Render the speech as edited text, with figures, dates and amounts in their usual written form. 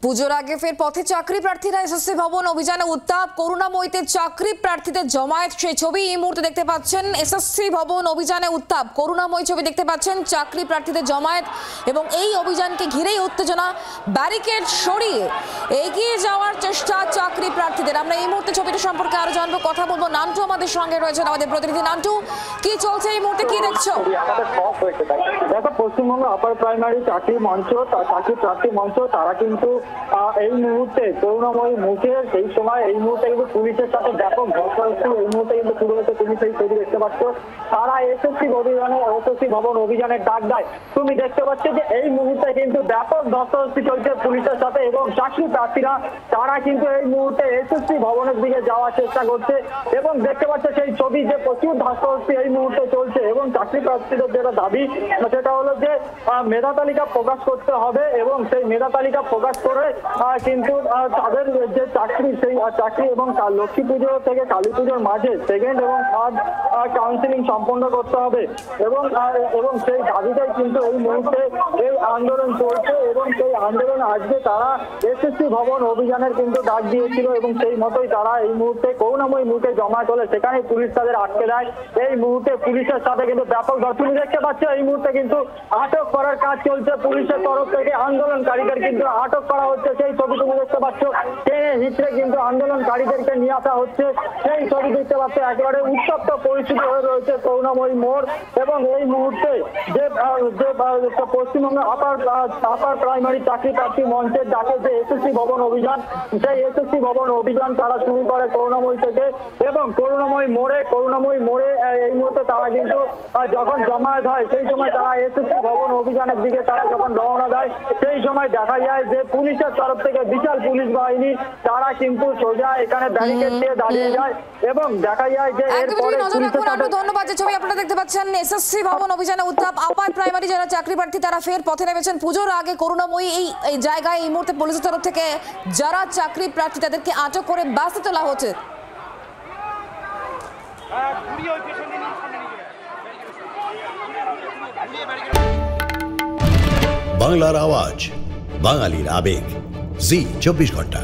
পুজোর আগে ফের পথে চাকরি প্রার্থীরা এসএসসি ভবন অভিযানে উত্তাপ। করুণাময়ীতে চাকরি প্রার্থীদের জমায়েত, সেই ছবি এই মুহূর্তে দেখতে পাচ্ছেন। এসএসসি ভবন অভিযানে উত্তাপ, করুণাময়ী ছবি দেখতে পাচ্ছেন, চাকরি প্রার্থীদের জমায়েত এবং এই অভিযানকে ঘিরেই উত্তেজনা। ব্যারিকেড সরিয়ে এগিয়ে যাওয়ার চেষ্টা চাকরি প্রার্থীদের। আমরা এই মুহূর্তে ছবিটা সম্পর্কে আরো জানবো, কথা বলবো। নান্টু আমাদের সঙ্গে রয়েছেন, আমাদের প্রতিনিধি। নান্টু, কি চলছে এই মুহূর্তে, কি দেখছো? দেখো, পশ্চিমবঙ্গ আপার প্রাইমারি চাকরি মঞ্চ, চাকরি প্রার্থী মঞ্চ, তারা কিন্তু এই মুহূর্তে করুণাময়ী মুখে সেই সময় এই মুহূর্তে কিন্তু পুলিশের সাথে ব্যাপক ঘটনা। এই মুহূর্তে কিন্তু শুরু হয়েছে, তুমি সেই ছবি দেখতে পাচ্ছ। তারা এসএসসি ভবন অভিযানের ডাক দেয়। তুমি দেখতে পাচ্ছ যে এই মুহূর্তে কিন্তু ব্যাপক ধস্তাধস্তি চলছে পুলিশের সাথে এবং চাকরি প্রার্থীরা তারা কিন্তু এই মুহূর্তে এসএসসি ভবনের দিকে যাওয়ার চেষ্টা করছে এবং দেখতে পাচ্ছে সেই ছবি যে প্রচুর ধস্তাধস্তি এই মুহূর্তে চলছে এবং চাকরি প্রার্থীদের যেটা দাবি সেটা হলো যে মেধা তালিকা প্রকাশ করতে হবে এবং সেই মেধা তালিকা প্রকাশ করে কিন্তু তাদের যে চাকরি, সেই চাকরি এবং লক্ষ্মী পুজো থেকে কালী পুজোর মাঝে সেকেন্ড এবং থার্ড কাউন্সিলিং সম্পন্ন করতে হবে এবং সেই দাবিটাই কিন্তু এই মুহূর্তে এই আন্দোলন চলছে এবং সেই আন্দোলন আজকে তারা এসএসসি ভবন অভিযানের কিন্তু ডাক দিয়েছিল এবং সেই মতোই তারা এই মুহূর্তে করুণাময়ী মুখে জমা তোলে। সেখানে পুলিশ তাদের আটকে দেয়। এই মুহূর্তে পুলিশের সাথে কিন্তু ব্যাপক তুমি দেখতে পাচ্ছ এই মুহূর্তে কিন্তু আটক করার কাজ চলছে পুলিশের তরফ থেকে। আন্দোলনকারীদের কিন্তু আটক করা হচ্ছে, সেই ছবি তুমি দেখতে পাচ্ছ। টেনে হিচড়ে কিন্তু আন্দোলনকারীদেরকে নিয়ে আসা হচ্ছে, সেই ছবি দেখতে পাচ্ছ। একেবারে উত্তপ্ত পরিস্থিতি হয়ে রয়েছে করুণাময়ী মোড় এবং এই মুহূর্তে যে পশ্চিমবঙ্গ আপার প্রাইমারি চাকরি প্রার্থী মঞ্চের ডাকে যে এসএসসি ভবন অভিযান, সেই এসএসসি ভবন অভিযান তারা শুরু করে করুণাময়ী থেকে এবং করুণাময়ী মোড়ে এই মুহূর্তে তারা কিন্তু যখন জমায়েত হয় সেই সময় তারা এসএসসি ভবন অভিযানের দিকে তারা যখন রওনা দেয় সেই সময় দেখা যায় যে পুলিশের তরফ থেকে বিশাল পুলিশ বাহিনী তারা কিন্তু সোজা এখানে ব্যারিকেড দিয়ে দাঁড়িয়ে যায় এবং দেখা যায় যে এরপরে ধন্যবাদ। যে ছবি আপনারা দেখতে পাচ্ছেন, এসএসসি ভবন অভিযানে উত্তাপ। আপার প্রাইমারি যারা চাকরি প্রার্থী তারা ফের পথে নেমেছেন। পুজোর আগে করুণাময়ী এই জায়গায় এই মুহূর্তে পুলিশের তরফ থেকে যারা চাকরি প্রার্থী তাদেরকে আটক করে বাসে তোলা হচ্ছে। বাংলার আওয়াজ, বাঙালির আবেগ, জি 24 ঘন্টা।